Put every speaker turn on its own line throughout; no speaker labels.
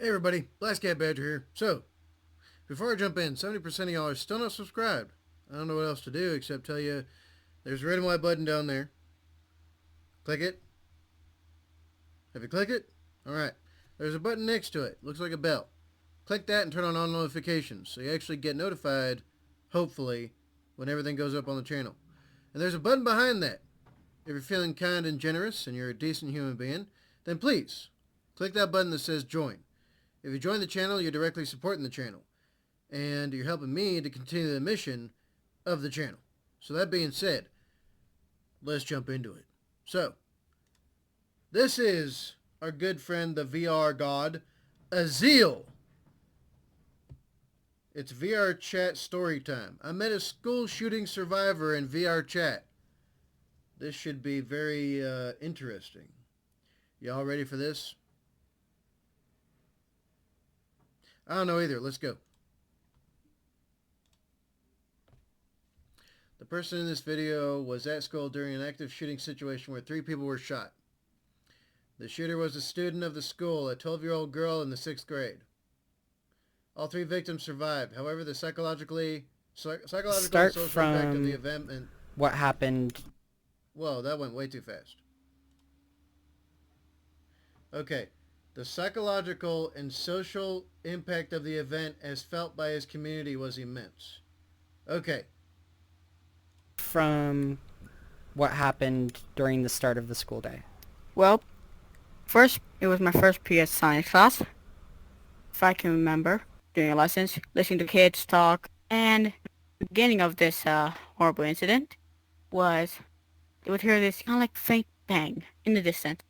Hey everybody, BlastCapBadger here. So, before I jump in, 70% of y'all are still not subscribed. I don't know what else to do except tell you there's a red and white button down there. Click it. Have you clicked it? Alright. There's a button next to it. Looks like a bell. Click that and turn on all notifications so you actually get notified, hopefully, when everything goes up on the channel. And there's a button behind that. If you're feeling kind and generous and you're a decent human being, then please click that button that says join. If you join the channel, you're directly supporting the channel. And you're helping me to continue the mission of the channel. So that being said, let's jump into it. So, this is our good friend, the VR god, AZEAL. It's VRCHAT story time. I met a school shooting survivor in VRCHAT. This should be very interesting. Y'all ready for this? I don't know either. Let's go. The person in this video was at school during an active shooting situation where 3 people were shot. The shooter was a student of the school, a 12-year-old girl in the 6th grade. All 3 victims survived. However, the psychological and social impact of the event and
what happened.
Whoa, that went way too fast. Okay. The psychological and social impact of the event as felt by his community was immense. Okay.
From what happened during the start of the school day.
Well, first, it was my first PS science class, if I can remember, during lessons, listening to kids talk, and the beginning of this horrible incident was, you would hear this kind of like faint bang in the distance.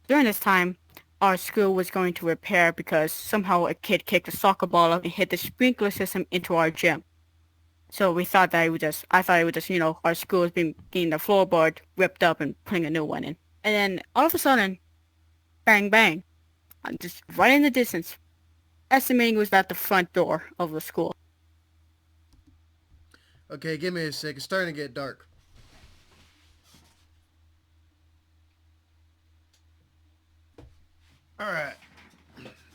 During this time, our school was going to repair because somehow a kid kicked a soccer ball up and hit the sprinkler system into our gym. So we thought that I thought it would just, our school was getting the floorboard ripped up and putting a new one in. And then all of a sudden, bang, bang, just right in the distance, estimating it was at the front door of the school.
Okay, give me a sec. It's starting to get dark. Alright.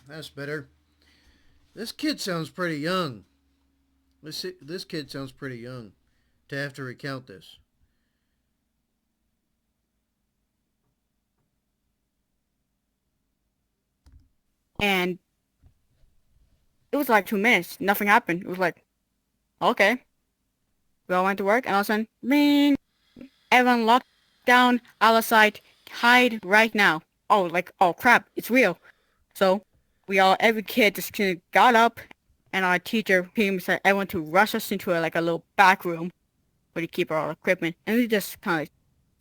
That's better. This kid sounds pretty young. This kid sounds pretty young to have to recount this.
And it was like 2 minutes. Nothing happened. It was like, okay. We all went to work, and all of a sudden, ring. Everyone locked down, out of sight, hide right now. Oh, oh crap, it's real. So, every kid just kind of got up, and our teacher pretty much said everyone to rush us into a little back room where we keep our equipment. And we just kind of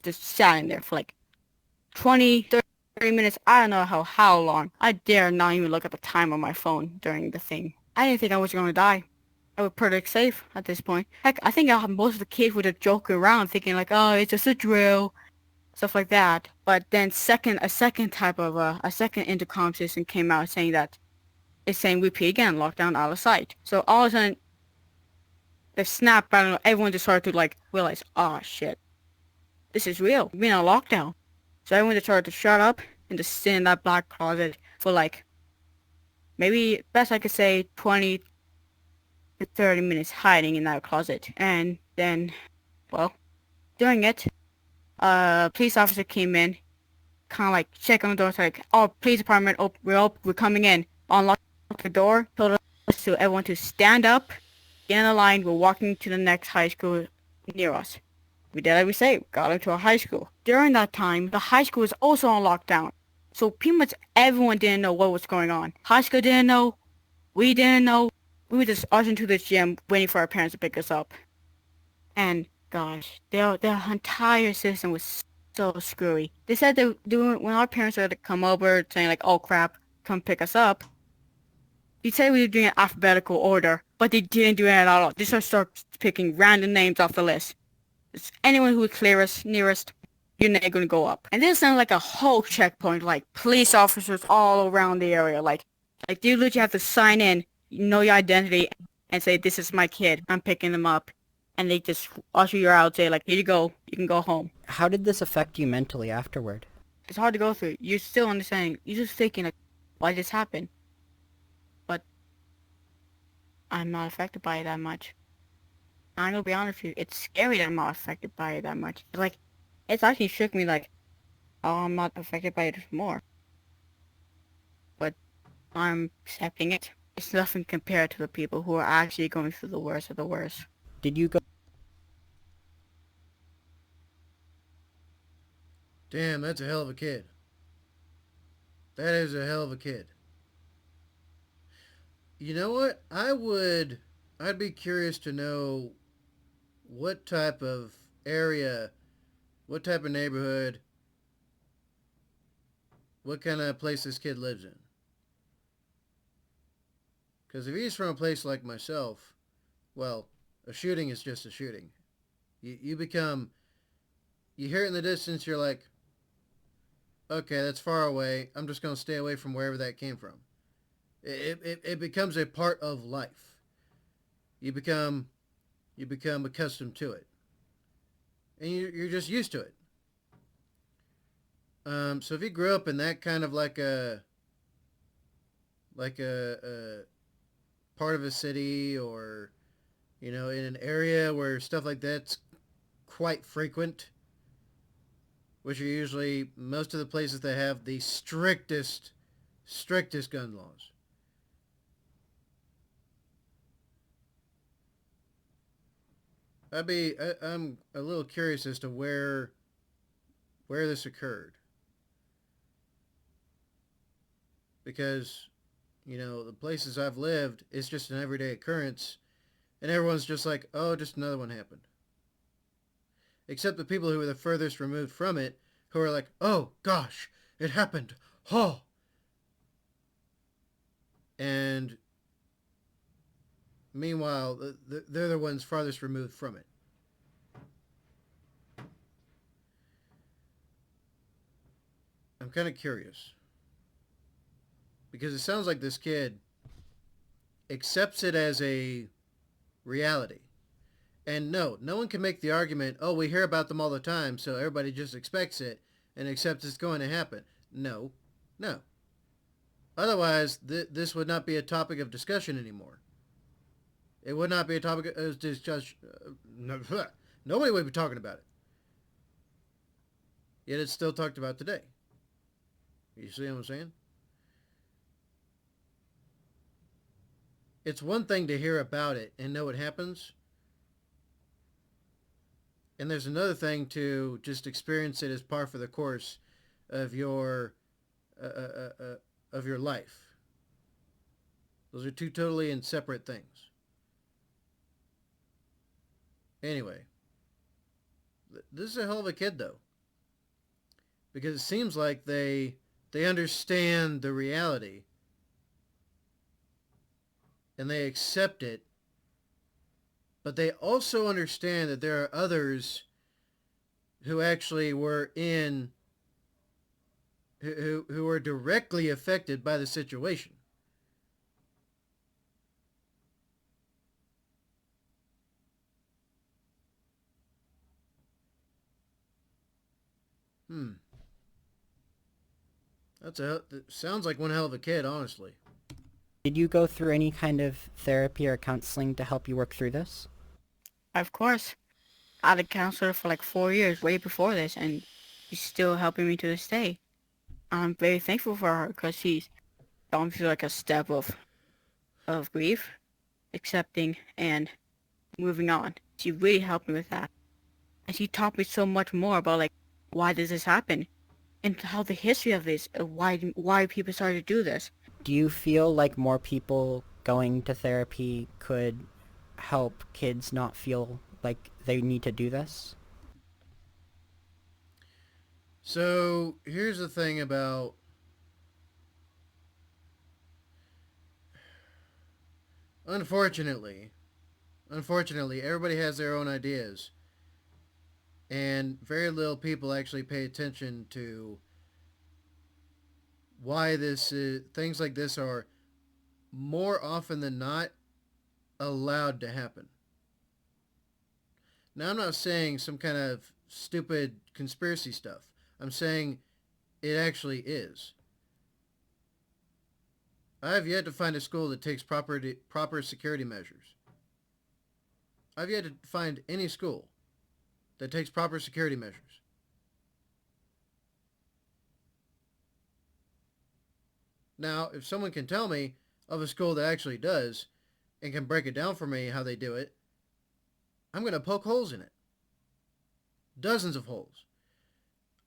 just sat in there for like 20, 30 minutes. I don't know how long. I dare not even look at the time on my phone during the thing. I didn't think I was going to die. I was pretty safe at this point. Heck, I think most of the kids were just joking around thinking like, oh, it's just a drill. Stuff like that. But then a second intercom system came out saying repeat again, lockdown out of sight. So all of a sudden, the snap, I don't know, everyone just started to realize, oh shit, this is real. We're in a lockdown. So everyone just started to shut up and just sit in that black closet for maybe, best I could say, 20 to 30 minutes hiding in that closet. And then, well, during it, police officer came in, kind of check on the door, like, oh, police department, we're coming in. Unlocked the door, told us to everyone to stand up, get in the line, we're walking to the next high school near us. We did as we say, got into a high school. During that time, the high school was also on lockdown. So pretty much everyone didn't know what was going on. High school didn't know, we didn't know. We were just rushing to this gym, waiting for our parents to pick us up. And gosh, their entire system was so screwy. They said when our parents were to come over, saying like, oh crap, come pick us up, they said we were doing an alphabetical order, but they didn't do it at all. They just started picking random names off the list. It's anyone who was clearest, nearest, you're not going to go up. And this sounded like a whole checkpoint, like police officers all around the area. Like you literally have to sign in, know your identity, and say, this is my kid, I'm picking them up. And they just usher you out, say like, here you go, you can go home.
How did this affect you mentally afterward?
It's hard to go through. You're still understanding. You're just thinking like, why this happened. But I'm not affected by it that much. I'm gonna be honest with you, it's scary that I'm not affected by it that much. Like, it's actually shook me like, oh, I'm not affected by it more. But I'm accepting it. It's nothing compared to the people who are actually going through the worst of the worst.
Did you go
Damn, that's a hell of a kid. That is a hell of a kid. You know what? I'd be curious to know what type of area, what type of neighborhood, what kind of place this kid lives in. Because if he's from a place like myself, well, a shooting is just a shooting. You become, you hear it in the distance, you're like, okay, that's far away. I'm just going to stay away from wherever that came from. It becomes a part of life. You become accustomed to it. And you're just used to it. So if you grew up in that kind of like a part of a city, or in an area where stuff like that's quite frequent, which are usually most of the places that have the strictest gun laws. I'm a little curious as to where this occurred, because the places I've lived, it's just an everyday occurrence, and everyone's just like, oh, just another one happened. Except the people who are the furthest removed from it, who are like, oh gosh, it happened, oh. And meanwhile, they're the ones farthest removed from it. I'm kind of curious, because it sounds like this kid accepts it as a reality. And no one can make the argument, oh, we hear about them all the time, so everybody just expects it and accepts it's going to happen. No. Otherwise, this would not be a topic of discussion anymore. It would not be a topic of discussion. Nobody would be talking about it. Yet it's still talked about today. You see what I'm saying? It's one thing to hear about it and know it happens. And there's another thing to just experience it as par for the course of your life. Those are two totally and separate things. Anyway, this is a hell of a kid, though, because it seems like they understand the reality and they accept it. But they also understand that there are others who actually were who were directly affected by the situation. That sounds like one hell of a kid, honestly.
Did you go through any kind of therapy or counseling to help you work through this?
Of course, I had a counselor for like 4 years way before this, and she's still helping me to this day. I'm very thankful for her because she's gone through like a step of grief, accepting, and moving on. She really helped me with that. And she taught me so much more about like why does this happen and how the history of this, why people started to do this.
Do you feel like more people going to therapy could help kids not feel like they need to do this?
So here's the thing about unfortunately, everybody has their own ideas, and very little people actually pay attention to why things like this are more often than not allowed to happen. Now, I'm not saying some kind of stupid conspiracy stuff. I'm saying it actually is. I have yet to find a school that takes proper security measures. I've yet to find any school that takes proper security measures. Now, if someone can tell me of a school that actually does and can break it down for me how they do it, I'm going to poke holes in it. Dozens of holes.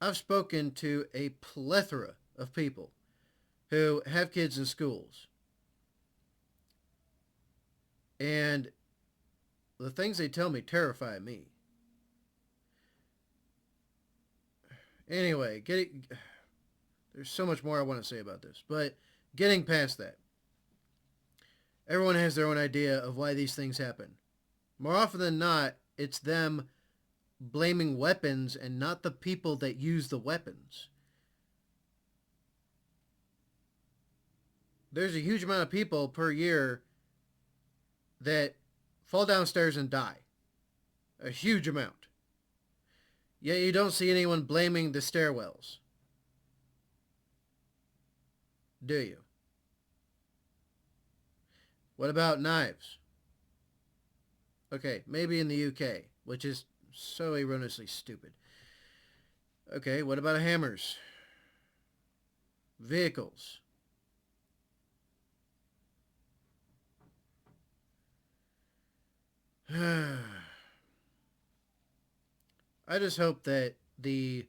I've spoken to a plethora of people who have kids in schools. And the things they tell me terrify me. Anyway, there's so much more I want to say about this, but getting past that, everyone has their own idea of why these things happen. More often than not, it's them blaming weapons and not the people that use the weapons. There's a huge amount of people per year that fall downstairs and die. A huge amount. Yet you don't see anyone blaming the stairwells. Do you? What about knives? Okay, maybe in the UK, which is so erroneously stupid. Okay, what about hammers? Vehicles. I just hope that the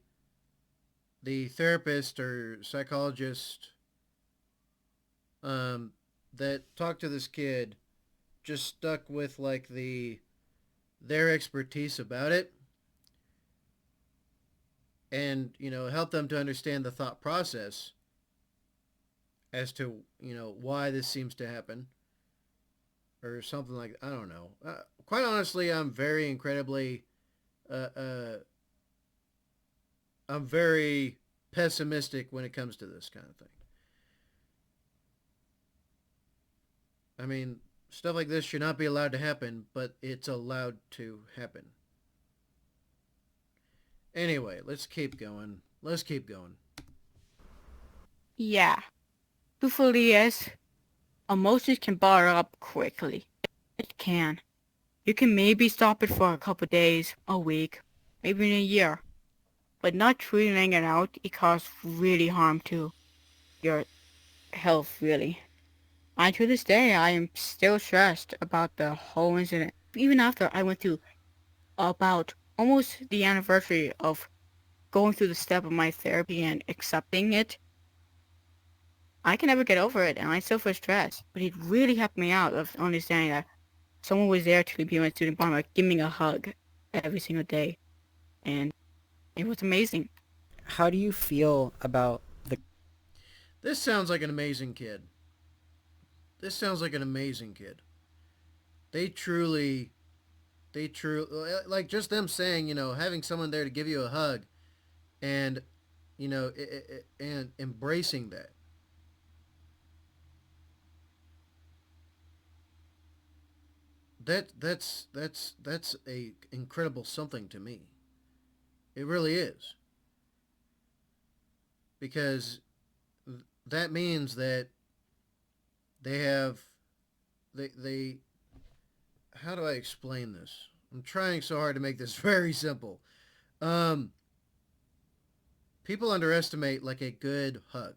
therapist or psychologist that talked to this kid just stuck with like their expertise about it, and help them to understand the thought process as to why this seems to happen or something like I don't know. Quite honestly, I'm very incredibly I'm very pessimistic when it comes to this kind of thing. I mean, stuff like this should not be allowed to happen, but it's allowed to happen. Anyway, let's keep going.
Yeah. Truthfully, yes. Emotions can bottle up quickly. It can. You can maybe stop it for a couple days, a week, maybe in a year. But not truly letting it out, it causes really harm to your health, really. And to this day, I am still stressed about the whole incident. Even after I went through about almost the anniversary of going through the step of my therapy and accepting it, I can never get over it, and I still feel stressed. But it really helped me out of understanding that someone was there to be my student partner, giving me a hug every single day, and it was amazing.
How do you feel about the
This sounds like an amazing kid. This sounds like an amazing kid. They truly, like just them saying, having someone there to give you a hug, and, and embracing that. That's a incredible something to me. It really is, because that means that they have they how do I explain this? I'm trying so hard to make this very simple. Um, People underestimate like a good hug.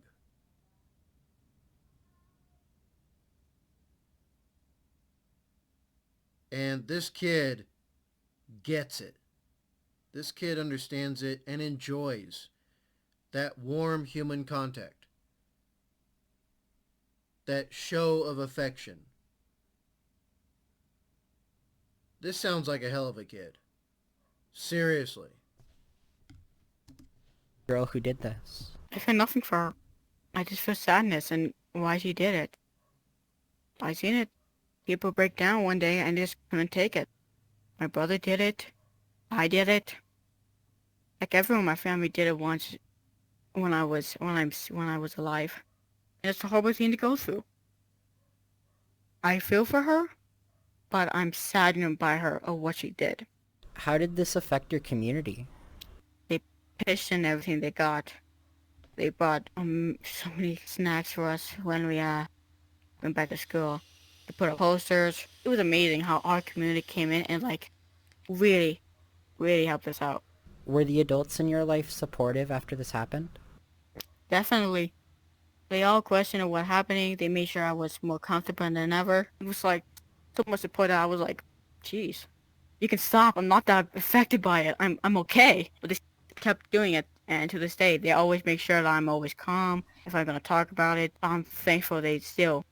And this kid gets it. This kid understands it and enjoys that warm human contact. That show of affection. This sounds like a hell of a kid. Seriously.
girl who did this?
I feel nothing for her. I just feel sadness and why she did it. I seen it. People break down one day and just couldn't take it. My brother did it. I did it. Like everyone in my family did it once when I was alive. And it's a horrible thing to go through. I feel for her, but I'm saddened by her of what she did.
How did this affect your community?
They pitched in everything they got. They bought so many snacks for us when we went back to school to put up posters. It was amazing how our community came in and like really, really helped us out.
Were the adults in your life supportive after this happened?
Definitely. They all questioned what happening. They made sure I was more comfortable than ever. It was like so much support that I was like, geez, you can stop. I'm not that affected by it. I'm okay. But they kept doing it, and to this day, they always make sure that I'm always calm. If I'm gonna talk about it, I'm thankful they still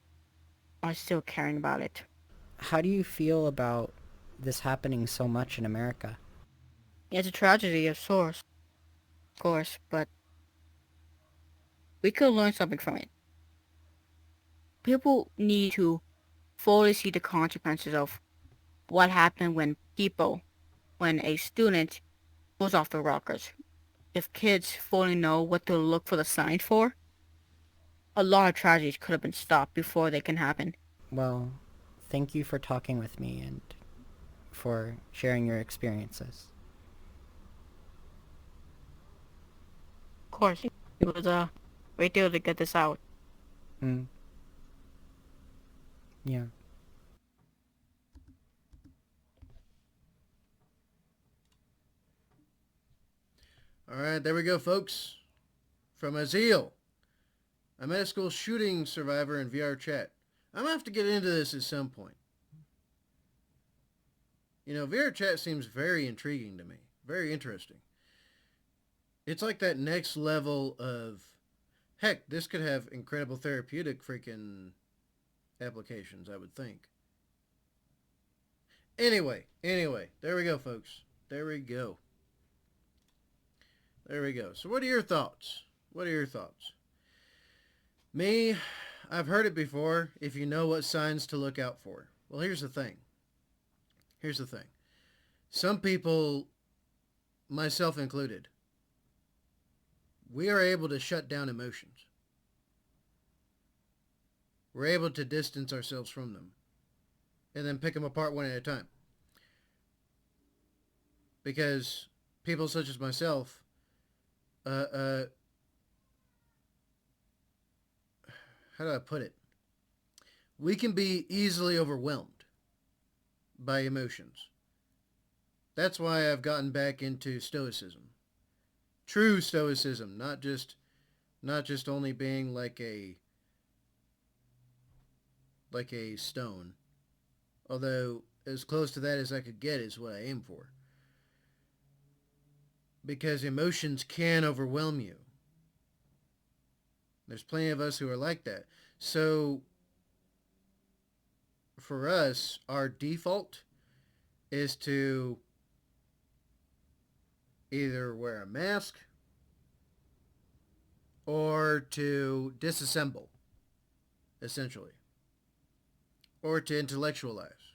are still caring about it.
How do you feel about this happening so much in America?
It's a tragedy, of course, but we could learn something from it. People need to fully see the consequences of what happened when a student goes off the rockers. If kids fully know what to look for the signs for, a lot of tragedies could have been stopped before they can happen.
Well, thank you for talking with me and for sharing your experiences.
Of course, it was a great deal to get this out.
Mm. Yeah.
All right, there we go, folks. From AZEAL, a medical school shooting survivor in VRCHAT. I'm going to have to get into this at some point. You know, VRCHAT seems very intriguing to me. Very interesting. It's like that next level of, heck, this could have incredible therapeutic freaking applications, I would think. Anyway, there we go, folks. There we go. So what are your thoughts? Me, I've heard it before, if you know what signs to look out for. Well, here's the thing. Some people, myself included, we are able to shut down emotions. We're able to distance ourselves from them and then pick them apart one at a time. Because people such as myself, how do I put it? We can be easily overwhelmed by emotions. That's why I've gotten back into stoicism. True stoicism, not just only being like a stone. Although as close to that as I could get is what I aim for. Because emotions can overwhelm you. There's plenty of us who are like that. So for us, our default is to either wear a mask or to disassemble, essentially, or to intellectualize,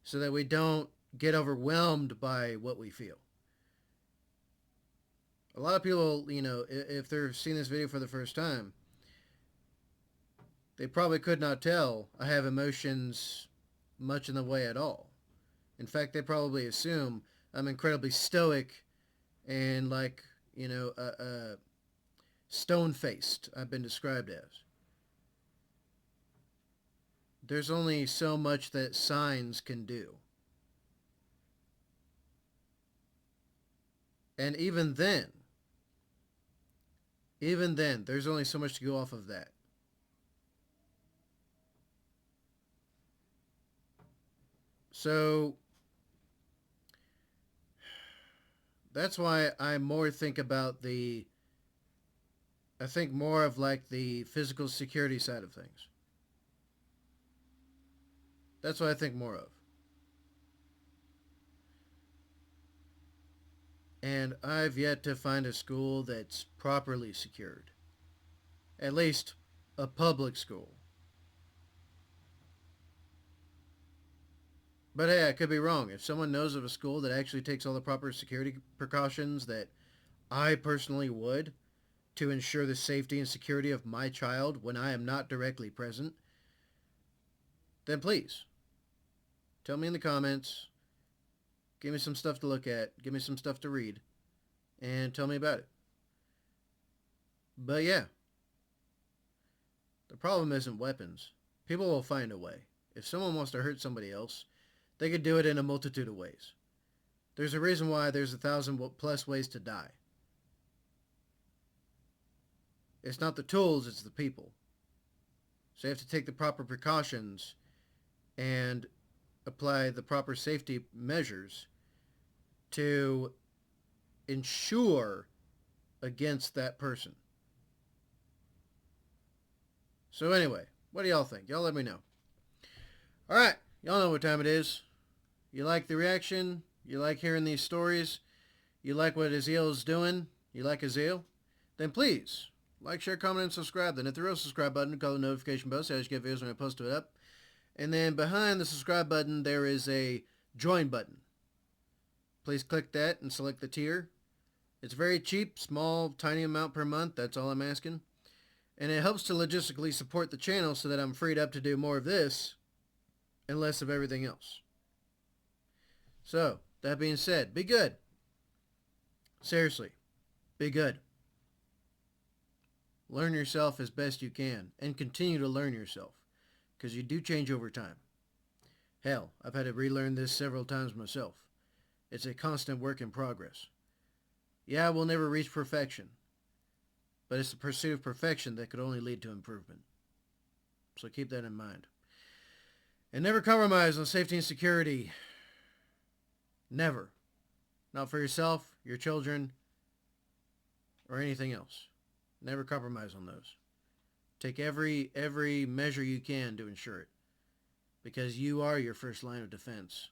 so that we don't get overwhelmed by what we feel. A lot of people, you know, if they're seeing this video for the first time, they probably could not tell I have emotions much in the way at all. In fact, they probably assume I'm incredibly stoic and like, you know, stone-faced, I've been described as. There's only so much that signs can do. And even then, there's only so much to go off of that. So that's why I more think about I think more of like the physical security side of things. That's what I think more of. And I've yet to find a school that's properly secured. At least a public school. But hey, I could be wrong. If someone knows of a school that actually takes all the proper security precautions that I personally would to ensure the safety and security of my child when I am not directly present, then please tell me in the comments. Give me some stuff to look at. Give me some stuff to read. And tell me about it. But yeah, The problem isn't weapons. People will find a way. If someone wants to hurt somebody else, they could do it in a multitude of ways. There's a reason why there's 1,000+ ways to die. It's not the tools, it's the people. So you have to take the proper precautions and apply the proper safety measures to ensure against that person. So anyway, what do y'all think? Y'all let me know. Alright, y'all know what time it is. You like the reaction? You like hearing these stories? You like what AZEAL is doing? You like AZEAL? Then please, like, share, comment, and subscribe. Then hit the real subscribe button, call the notification bell so you get videos when I post it up. And then behind the subscribe button, there is a join button. Please click that and select the tier. It's very cheap, small, tiny amount per month. That's all I'm asking. And it helps to logistically support the channel so that I'm freed up to do more of this and less of everything else. So, that being said, be good. Seriously, be good. Learn yourself as best you can and continue to learn yourself because you do change over time. Hell, I've had to relearn this several times myself. It's a constant work in progress. Yeah, we'll never reach perfection, but it's the pursuit of perfection that could only lead to improvement. So keep that in mind. And never compromise on safety and security. Never. Not for yourself, your children, or anything else. Never compromise on those. Take every measure you can to ensure it. Because you are your first line of defense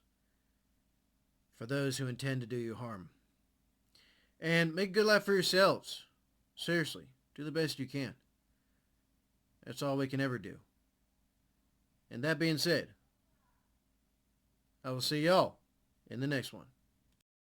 for those who intend to do you harm. And make a good life for yourselves. Seriously, do the best you can. That's all we can ever do. And that being said, I will see y'all in the next one.